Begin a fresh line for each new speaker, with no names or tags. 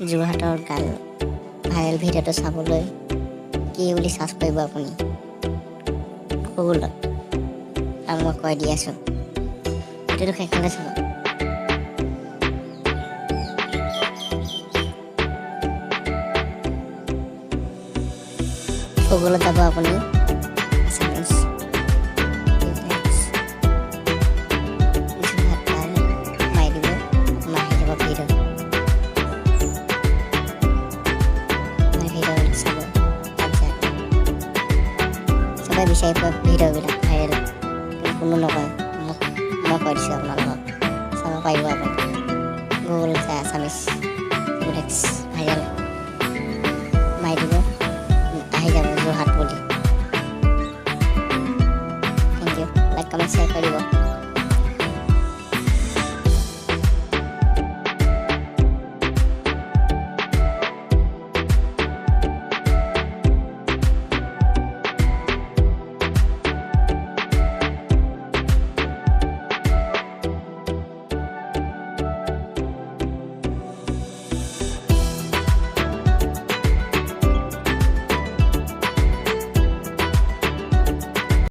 যোৰহাটৰ গান ভাইৰেল ভিডিঅ'টো চাবলৈ কি বুলি চাৰ্চ কৰিব আপুনি গুগলত, আৰু মই কৈ দি আছোঁ ভিডিঅ'টো শেষলৈ চাব। গুগলত যাব আপুনি, আছামিজ মাৰি দিব, আপোনাৰ আহি যাব ভিডিঅ'। চাব তাৰপিছত চবেই বিচাৰি পোৱা ভিডিঅ'বিলাক ভাইৰেল, কোনো নকয়, মই কৈ দিছোঁ আপোনালোকক, চাব পাৰিব আপুনি গুগল আছে আছামিজ।